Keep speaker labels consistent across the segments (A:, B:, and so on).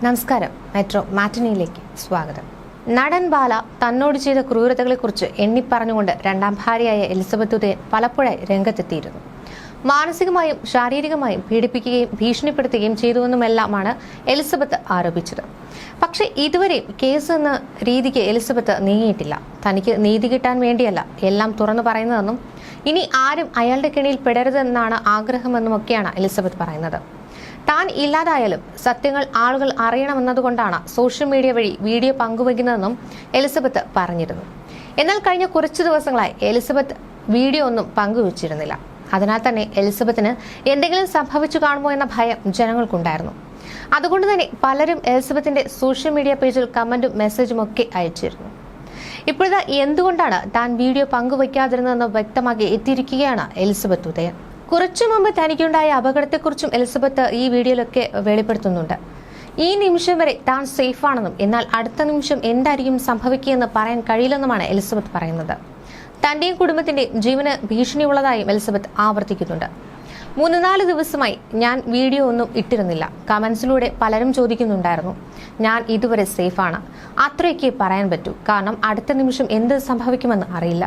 A: നമസ്കാരം. മെട്രോ മാറ്റിനിയിലേക്ക് സ്വാഗതം. നടൻ ബാല തന്നോട് ചെയ്ത ക്രൂരതകളെക്കുറിച്ച് എണ്ണിപ്പറഞ്ഞുകൊണ്ട് രണ്ടാം ഭാര്യയായ എലിസബത്ത് ഉദയൻ പലപ്പോഴായി രംഗത്തെത്തിയിരുന്നു. മാനസികമായും ശാരീരികമായും പീഡിപ്പിക്കുകയും ഭീഷണിപ്പെടുത്തുകയും ചെയ്തുവെന്നുമെല്ലാമാണ് എലിസബത്ത് ആരോപിച്ചത്. പക്ഷേ ഇതുവരെയും കേസ് എന്ന രീതിക്ക് എലിസബത്ത് നീങ്ങിയിട്ടില്ല. തനിക്ക് നീതി കിട്ടാൻ വേണ്ടിയല്ല എല്ലാം തുറന്നു പറയുന്നതെന്നും ഇനി ആരും അയാളുടെ കെണിയിൽ പെടരുതെന്നാണ് ആഗ്രഹമെന്നുമൊക്കെയാണ് എലിസബത്ത് പറയുന്നത്. താൻ ഇല്ലാതായാലും സത്യങ്ങൾ ആളുകൾ അറിയണമെന്നതുകൊണ്ടാണ് സോഷ്യൽ മീഡിയ വഴി വീഡിയോ പങ്കുവയ്ക്കുന്നതെന്നും എലിസബത്ത് പറഞ്ഞിരുന്നു. എന്നാൽ കഴിഞ്ഞ കുറച്ചു ദിവസങ്ങളായി എലിസബത്ത് വീഡിയോ ഒന്നും പങ്കുവച്ചിരുന്നില്ല. അതിനാൽ തന്നെ എലിസബത്തിന് എന്തെങ്കിലും സംഭവിച്ചു കാണുമോ എന്ന ഭയം ജനങ്ങൾക്കുണ്ടായിരുന്നു. അതുകൊണ്ട് തന്നെ പലരും എലിസബത്തിന്റെ സോഷ്യൽ മീഡിയ പേജിൽ കമന്റും മെസ്സേജും ഒക്കെ അയച്ചിരുന്നു. ഇപ്പോഴത്തെ എന്തുകൊണ്ടാണ് താൻ വീഡിയോ പങ്കുവയ്ക്കാതിരുന്നതെന്ന് വ്യക്തമാക്കി എത്തിയിരിക്കുകയാണ് എലിസബത്ത് ഉദയൻ. കുറച്ചു മുമ്പ് തനിക്കുണ്ടായ അപകടത്തെക്കുറിച്ചും എലിസബത്ത് ഈ വീഡിയോയിലൊക്കെ വെളിപ്പെടുത്തുന്നുണ്ട്. ഈ നിമിഷം വരെ താൻ സേഫാണെന്നും എന്നാൽ അടുത്ത നിമിഷം എന്തായിരിക്കും സംഭവിക്കുകയെന്ന് പറയാൻ കഴിയില്ലെന്നുമാണ് എലിസബത്ത് പറയുന്നത്. തന്റെയും കുടുംബത്തിന്റെയും ജീവന് ഭീഷണിയുള്ളതായും എലിസബത്ത് ആവർത്തിക്കുന്നുണ്ട്. 3-4 ദിവസമായി ഞാൻ വീഡിയോ ഒന്നും ഇട്ടിരുന്നില്ല. കമന്റ്സിലൂടെ പലരും ചോദിക്കുന്നുണ്ടായിരുന്നു, ഞാൻ ഇതുവരെ സേഫാണ്, അത്രയൊക്കെ പറയാൻ പറ്റൂ, കാരണം അടുത്ത നിമിഷം എന്ത് സംഭവിക്കുമെന്ന് അറിയില്ല.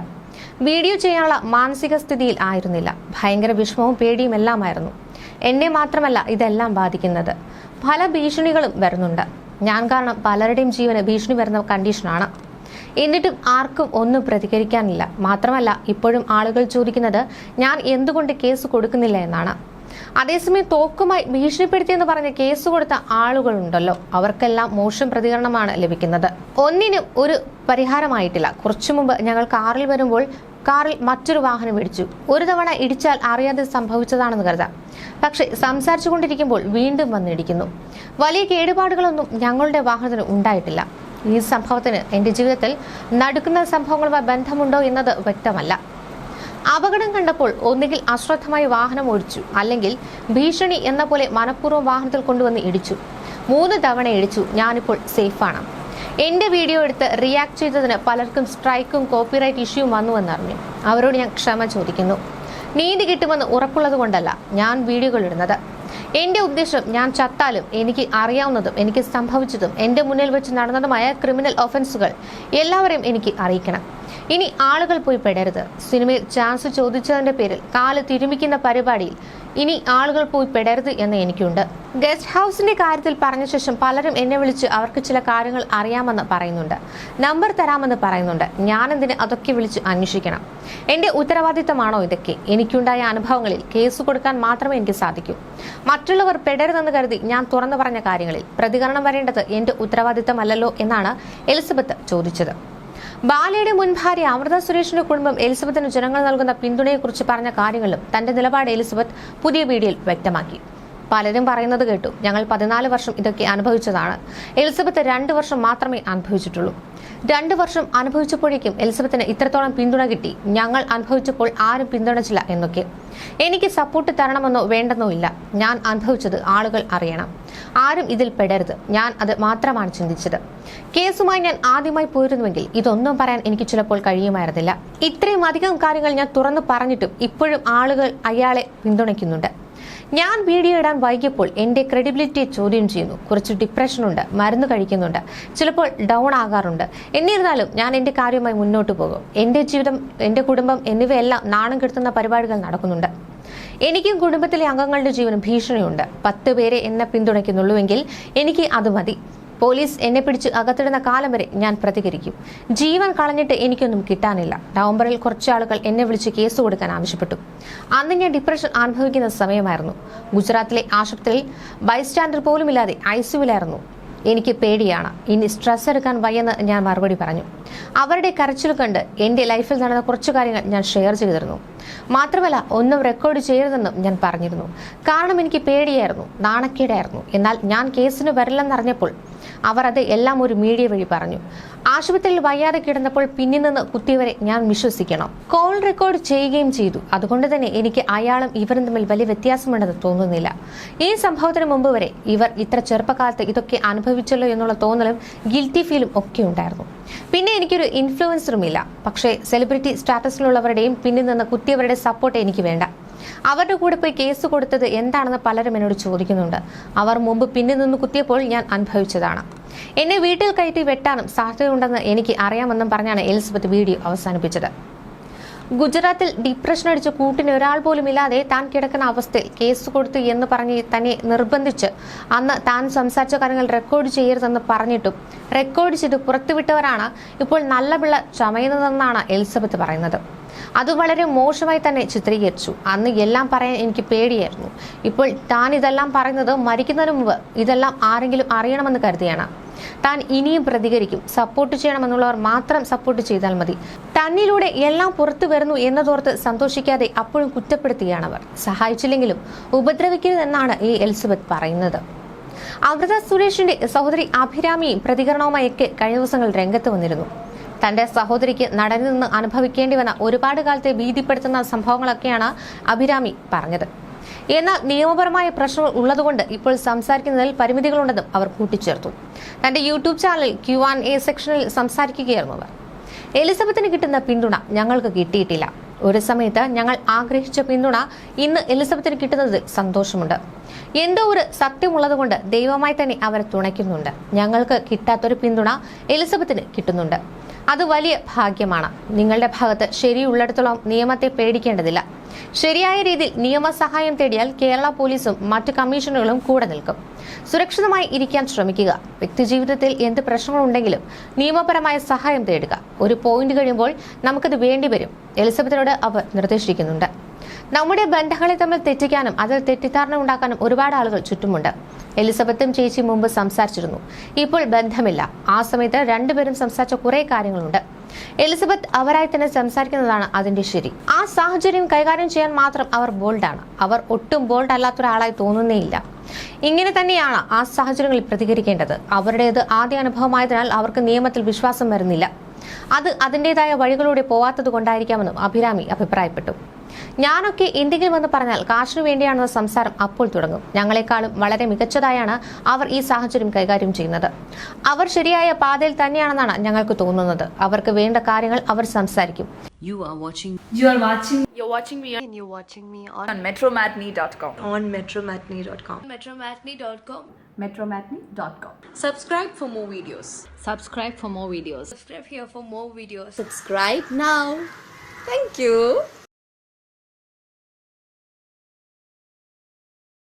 A: വീഡിയോ ചെയ്യാനുള്ള മാനസിക സ്ഥിതിയിൽ ആയിരുന്നില്ല. ഭയങ്കര വിഷമവും പേടിയും എല്ലാമായിരുന്നു. എന്നെ മാത്രമല്ല ഇതെല്ലാം ബാധിക്കുന്നത്. പല ഭീഷണികളും വരുന്നുണ്ട്. ഞാൻ കാരണം പലരുടെയും ജീവന് ഭീഷണി വരുന്ന കണ്ടീഷനാണ്. എന്നിട്ടും ആർക്കും ഒന്നും പ്രതികരിക്കാനില്ല. മാത്രമല്ല ഇപ്പോഴും ആളുകൾ ചോദിക്കുന്നത് ഞാൻ എന്തുകൊണ്ട് കേസ് കൊടുക്കുന്നില്ല എന്നാണ്. അതേസമയം തോക്കുമായി ഭീഷണിപ്പെടുത്തിയെന്ന് പറഞ്ഞ് കേസ് കൊടുത്ത ആളുകളുണ്ടല്ലോ, അവർക്കെല്ലാം മോശം പ്രതികരണമാണ് ലഭിക്കുന്നത്. ഒന്നിനും ഒരു പരിഹാരമായിട്ടില്ല. കുറച്ചു മുമ്പ് ഞങ്ങൾ കാറിൽ വരുമ്പോൾ കാറിൽ മറ്റൊരു വാഹനം ഇടിച്ചു. ഒരു തവണ ഇടിച്ചാൽ അറിയാതെ സംഭവിച്ചതാണെന്ന് കരുതാം. പക്ഷെ സംസാരിച്ചു കൊണ്ടിരിക്കുമ്പോൾ വീണ്ടും വന്നിടിക്കുന്നു. വലിയ കേടുപാടുകളൊന്നും ഞങ്ങളുടെ വാഹനത്തിന് ഉണ്ടായിട്ടില്ല. ഈ സംഭവത്തിന് എന്റെ ജീവിതത്തിൽ നടക്കുന്ന സംഭവങ്ങളുമായി ബന്ധമുണ്ടോ എന്നത് വ്യക്തമല്ല. അപകടം കണ്ടപ്പോൾ ഒന്നുകിൽ അശ്രദ്ധമായി വാഹനം ഓടിച്ചു, അല്ലെങ്കിൽ ഭീഷണി എന്ന പോലെ മനഃപൂർവ്വം വാഹനത്തിൽ കൊണ്ടുവന്ന് ഇടിച്ചു. 3 തവണ ഇടിച്ചു. ഞാനിപ്പോൾ സേഫാണ്. എന്റെ വീഡിയോ എടുത്ത് റിയാക്ട് ചെയ്തതിന് പലർക്കും സ്ട്രൈക്കും കോപ്പിറൈറ്റ് ഇഷ്യൂവും വന്നുവെന്നറിഞ്ഞു. അവരോട് ഞാൻ ക്ഷമ ചോദിക്കുന്നു. നീതി കിട്ടുമെന്ന് ഉറപ്പുള്ളത് കൊണ്ടല്ല ഞാൻ വീഡിയോകൾ ഇടുന്നത്. എന്റെ ഉദ്ദേശം ഞാൻ ചത്താലും എനിക്ക് അറിയാവുന്നതും എനിക്ക് സംഭവിച്ചതും എന്റെ മുന്നിൽ വെച്ച് നടന്നതുമായ ക്രിമിനൽ ഒഫൻസുകൾ എല്ലാവരെയും എനിക്ക് അറിയിക്കണം. ഇനി ആളുകൾ പോയി പെടരുത്. സിനിമയിൽ ചാൻസ് ചോദിച്ചതിന്റെ പേരിൽ കാല് തിരുമിക്കുന്ന പരിപാടിയിൽ ഇനി ആളുകൾ പോയി പെടരുത് എന്ന് എനിക്കുണ്ട്. ഗസ്റ്റ് ഹൗസിന്റെ കാര്യത്തിൽ പറഞ്ഞ ശേഷം പലരും എന്നെ വിളിച്ച് അവർക്ക് ചില കാര്യങ്ങൾ അറിയാമെന്ന് പറയുന്നുണ്ട്, നമ്പർ തരാമെന്ന് പറയുന്നുണ്ട്. ഞാനെന്തിന് അതൊക്കെ വിളിച്ച് അന്വേഷിക്കണം? എന്റെ ഉത്തരവാദിത്തമാണോ ഇതൊക്കെ? എനിക്കുണ്ടായ അനുഭവങ്ങളിൽ കേസ് കൊടുക്കാൻ മാത്രമേ എനിക്ക് സാധിക്കൂ. മറ്റുള്ളവർ പെടരുതെന്ന് കരുതി ഞാൻ തുറന്നു പറഞ്ഞ കാര്യങ്ങളിൽ പ്രതികരണം വരേണ്ടത് എന്റെ ഉത്തരവാദിത്തമല്ലല്ലോ എന്നാണ് എലിസബത്ത് ചോദിച്ചത്. ബാലയുടെ മുൻ ഭാര്യ അമൃത സുരേഷിന്റെ കുടുംബം എലിസബത്തിന് ജനങ്ങൾ നൽകുന്ന പിന്തുണയെക്കുറിച്ച് പറഞ്ഞ കാര്യങ്ങളിലും തന്റെ നിലപാട് എലിസബത്ത് പുതിയ വീഡിയോയിൽ വ്യക്തമാക്കി. പലരും പറയുന്നത് കേട്ടു, ഞങ്ങൾ 14 വർഷം ഇതൊക്കെ അനുഭവിച്ചതാണ്. എലിസബത്ത് 2 വർഷം മാത്രമേ അനുഭവിച്ചിട്ടുള്ളൂ. 2 വർഷം അനുഭവിച്ചപ്പോഴേക്കും എലിസബത്തിന് ഇത്രത്തോളം പിന്തുണ കിട്ടി. ഞങ്ങൾ അനുഭവിച്ചപ്പോൾ ആരും പിന്തുണച്ചില്ല എന്നൊക്കെ. എനിക്ക് സപ്പോർട്ട് തരണമെന്നോ വേണ്ടെന്നോ ഇല്ല. ഞാൻ അനുഭവിച്ചത് ആളുകൾ അറിയണം. ആരും ഇതിൽ പെടരുത്. ഞാൻ അത് മാത്രമാണ് ചിന്തിച്ചത്. കേസുമായി ഞാൻ ആദ്യമായി പോയിരുന്നുവെങ്കിൽ ഇതൊന്നും പറയാൻ എനിക്ക് ചിലപ്പോൾ കഴിയുമായിരുന്നില്ല. ഇത്രയും അധികം കാര്യങ്ങൾ ഞാൻ തുറന്നു പറഞ്ഞിട്ടും ഇപ്പോഴും ആളുകൾ അയാളെ പിന്തുണയ്ക്കുന്നുണ്ട്. ഞാൻ വീഡിയോ ഇടാൻ വൈകിയപ്പോൾ എന്റെ ക്രെഡിബിലിറ്റിയെ ചോദ്യം ചെയ്യുന്നു. കുറച്ച് ഡിപ്രഷനുണ്ട്, മരുന്ന് കഴിക്കുന്നുണ്ട്, ചിലപ്പോൾ ഡൗൺ ആകാറുണ്ട്. എന്നിരുന്നാലും ഞാൻ എന്റെ കാര്യവുമായി മുന്നോട്ട് പോകും. എന്റെ ജീവിതം, എന്റെ കുടുംബം എന്നിവയെല്ലാം നാണം കെടുത്തുന്ന പരിപാടികൾ നടക്കുന്നുണ്ട്. എനിക്കും കുടുംബത്തിലെ അംഗങ്ങളുടെ ജീവന് ഭീഷണിയുണ്ട്. 10 പേരെ എന്നെ പിന്തുണയ്ക്കുന്നുള്ളൂവെങ്കിൽ എനിക്ക് അത് മതി. പോലീസ് എന്നെ പിടിച്ച് അകത്തിടുന്ന കാലം വരെ ഞാൻ പ്രതികരിക്കും. ജീവൻ കളഞ്ഞിട്ട് എനിക്കൊന്നും കിട്ടാനില്ല. നവംബറിൽ കുറച്ച് ആളുകൾ എന്നെ വിളിച്ച് കേസ് കൊടുക്കാൻ ആവശ്യപ്പെട്ടു. അന്ന് ഞാൻ ഡിപ്രഷൻ അനുഭവിക്കുന്ന സമയമായിരുന്നു. ഗുജറാത്തിലെ ആശുപത്രിയിൽ ബൈസ്റ്റാൻഡർ പോലുമില്ലാതെ ഐസിയുവിലായിരുന്നു. എനിക്ക് പേടിയാണ്, ഇനി സ്ട്രെസ് എടുക്കാൻ വയ്യെന്ന് ഞാൻ മറുപടി പറഞ്ഞു. അവരുടെ കരച്ചിൽ കണ്ട് എന്റെ ലൈഫിൽ നടന്ന കുറച്ചു കാര്യങ്ങൾ ഞാൻ ഷെയർ ചെയ്തിരുന്നു. മാത്രമല്ല ഒന്നും റെക്കോർഡ് ചെയ്യരുതെന്നും ഞാൻ പറഞ്ഞിരുന്നു. കാരണം എനിക്ക് പേടിയായിരുന്നു, നാണക്കേടായിരുന്നു. എന്നാൽ ഞാൻ കേസിന് വരില്ലെന്നറിഞ്ഞപ്പോൾ അവർ അത് എല്ലാം ഒരു മീഡിയ വഴി പറഞ്ഞു. ആശുപത്രിയിൽ വയ്യാതെ കിടന്നപ്പോൾ പിന്നിൽ നിന്ന് കുത്തിയവരെ ഞാൻ വിശ്വസിക്കണം. കോൾ റെക്കോർഡ് ചെയ്യുകയും ചെയ്തു. അതുകൊണ്ട് തന്നെ എനിക്ക് അയാളും ഇവരും തമ്മിൽ വലിയ വ്യത്യാസമുണ്ടെന്ന് തോന്നുന്നില്ല. ഈ സംഭവത്തിന് മുമ്പ് വരെ ഇവർ ഇത്ര ചെറുപ്പകാലത്ത് ഇതൊക്കെ അനുഭവിച്ചല്ലോ എന്നുള്ള തോന്നലും ഗിൽറ്റി ഫീലും ഒക്കെ ഉണ്ടായിരുന്നു. പിന്നെ എനിക്കൊരു ഇൻഫ്ലുവൻസറും ഇല്ല. പക്ഷേ സെലിബ്രിറ്റി സ്റ്റാറ്റസിലുള്ളവരുടെയും പിന്നിൽ നിന്ന് കുത്തിയവരുടെ സപ്പോർട്ട് എനിക്ക് വേണ്ട. അവരുടെ കൂടെ പോയി കേസ് കൊടുത്തത് എന്താണെന്ന് പലരും എന്നോട് ചോദിക്കുന്നുണ്ട്. അവർ മുമ്പ് പിന്നിൽ നിന്ന് കുത്തിയപ്പോൾ ഞാൻ അനുഭവിച്ചതാണ്. എന്നെ വീട്ടിൽ കയറ്റി വെട്ടാനും സാധ്യതയുണ്ടെന്ന് എനിക്ക് അറിയാമെന്നും പറഞ്ഞാണ് എലിസബത്ത് വീഡിയോ അവസാനിപ്പിച്ചത്. ഗുജറാത്തിൽ ഡിപ്രഷൻ അടിച്ച് കൂട്ടിന് ഒരാൾ പോലും ഇല്ലാതെ താൻ കിടക്കുന്ന അവസ്ഥയിൽ കേസ് കൊടുത്തു എന്ന് പറഞ്ഞ് തന്നെ നിർബന്ധിച്ച് അന്ന് താൻ സംസാരിച്ച കാര്യങ്ങൾ റെക്കോർഡ് ചെയ്യരുതെന്ന് പറഞ്ഞിട്ടും റെക്കോർഡ് ചെയ്ത് പുറത്തുവിട്ടവരാണ് ഇപ്പോൾ നല്ല പിള്ള ചമയുന്നതെന്നാണ് എലിസബത്ത് പറയുന്നത്. അത് വളരെ മോശമായി തന്നെ ചിത്രീകരിച്ചു. അന്ന് എല്ലാം പറയാൻ എനിക്ക് പേടിയായിരുന്നു. ഇപ്പോൾ താൻ ഇതെല്ലാം പറയുന്നത് മരിക്കുന്നതിന് മുമ്പ് ഇതെല്ലാം ആരെങ്കിലും അറിയണമെന്ന് കരുതിയാണ്. താൻ ഇനിയും പ്രതികരിക്കും. സപ്പോർട്ട് ചെയ്യണമെന്നുള്ളവർ മാത്രം സപ്പോർട്ട് ചെയ്താൽ മതി. തന്നിലൂടെ എല്ലാം പുറത്തു വരുന്നു എന്നതോർത്ത് സന്തോഷിക്കാതെ അപ്പോഴും കുറ്റപ്പെടുത്തുകയാണവർ. സഹായിച്ചില്ലെങ്കിലും ഉപദ്രവിക്കരുതെന്നാണ് ഈ എലിസബത്ത് പറയുന്നത്. അമൃത സുരേഷിന്റെ സഹോദരി അഭിരാമിയും പ്രതികരണവുമായൊക്കെ കഴിഞ്ഞ ദിവസങ്ങൾ രംഗത്ത് വന്നിരുന്നു. തന്റെ സഹോദരിക്ക് നടനിൽ നിന്ന് അനുഭവിക്കേണ്ടി വന്ന ഒരുപാട് കാലത്തെ ഭീതിപ്പെടുത്തുന്ന സംഭവങ്ങളൊക്കെയാണ് അഭിരാമി പറഞ്ഞത്. എന്നാൽ നിയമപരമായ പ്രശ്നങ്ങൾ ഉള്ളതുകൊണ്ട് ഇപ്പോൾ സംസാരിക്കുന്നതിൽ പരിമിതികളുണ്ടെന്നും അവർ കൂട്ടിച്ചേർത്തു. തന്റെ യൂട്യൂബ് ചാനലിൽ Q&A സെക്ഷനിൽ സംസാരിക്കുകയായിരുന്നു അവർ. എലിസബത്തിന് കിട്ടുന്ന പിന്തുണ ഞങ്ങൾക്ക് കിട്ടിയിട്ടില്ല. ഒരു സമയത്ത് ഞങ്ങൾ ആഗ്രഹിച്ച പിന്തുണ ഇന്ന് എലിസബത്തിന് കിട്ടുന്നതിൽ സന്തോഷമുണ്ട്. എന്തോ ഒരു സത്യമുള്ളതുകൊണ്ട് ദൈവമായി തന്നെ അവരെ തുണയ്ക്കുന്നുണ്ട്. ഞങ്ങൾക്ക് കിട്ടാത്തൊരു പിന്തുണ എലിസബത്തിന് കിട്ടുന്നുണ്ട്. അത് വലിയ ഭാഗ്യമാണ്. നിങ്ങളുടെ ഭാഗത്ത് ശരിയുള്ളിടത്തോളം നിയമത്തെ പേടിക്കേണ്ടതില്ല. ശരിയായ രീതിയിൽ നിയമസഹായം തേടിയാൽ കേരള പോലീസും മറ്റ് കമ്മീഷനുകളും കൂടെ നിൽക്കും. സുരക്ഷിതമായി ഇരിക്കാൻ ശ്രമിക്കുക. വ്യക്തിജീവിതത്തിൽ എന്ത് പ്രശ്നങ്ങളുണ്ടെങ്കിലും നിയമപരമായ സഹായം തേടുക. ഒരു പോയിന്റ് കഴിയുമ്പോൾ നമുക്കത് വേണ്ടിവരും. എലിസബത്തിനോട് അവർ നിർദ്ദേശിക്കുന്നുണ്ട്. നമ്മുടെ ബന്ധങ്ങളെ തമ്മിൽ തെറ്റിക്കാനും അതിൽ തെറ്റിദ്ധാരണ ഉണ്ടാക്കാനും ഒരുപാട് ആളുകൾ ചുറ്റുമുണ്ട്. എലിസബത്തും ചേച്ചി മുമ്പ് സംസാരിച്ചിരുന്നു. ഇപ്പോൾ ബന്ധമില്ല. ആ സമയത്ത് രണ്ടുപേരും സംസാരിച്ച കുറെ കാര്യങ്ങളുണ്ട്. എലിസബത്ത് അവരായി തന്നെ സംസാരിക്കുന്നതാണ് അതിന്റെ ശരി. ആ സാഹചര്യം കൈകാര്യം ചെയ്യാൻ മാത്രം അവർ ബോൾഡാണ്. അവർ ഒട്ടും ബോൾഡ് അല്ലാത്തൊരാളായി തോന്നുന്നേയില്ല. ഇങ്ങനെ തന്നെയാണ് ആ സാഹചര്യങ്ങളിൽ പ്രതികരിക്കേണ്ടത്. അവരുടേത് ആദ്യ അനുഭവമായതിനാൽ അവർക്ക് നിയമത്തിൽ വിശ്വാസം വരുന്നില്ല. അത് അതിൻ്റെതായ വഴികളിലൂടെ പോവാത്തത് കൊണ്ടായിരിക്കാമെന്നും അഭിരാമി അഭിപ്രായപ്പെട്ടു. ഞാനൊക്കെ എന്തെങ്കിലും എന്ന് പറഞ്ഞാൽ കാശിനു വേണ്ടിയാണെന്ന സംസാരം അപ്പോൾ തുടങ്ങും. ഞങ്ങളെക്കാളും വളരെ മികച്ചതായാണ് അവർ ഈ സാഹചര്യം കൈകാര്യം ചെയ്യുന്നത്. അവർ ശരിയായ പാതയിൽ തന്നെയാണെന്നാണ് ഞങ്ങൾക്ക് തോന്നുന്നത്. അവർക്ക് വേണ്ട കാര്യങ്ങൾ അവർ സംസാരിക്കും.
B: You're watching me on metromatney.com.
C: metromatney.com.
B: Subscribe for more videos.
C: Subscribe here for more videos.
B: Subscribe now. Thank you.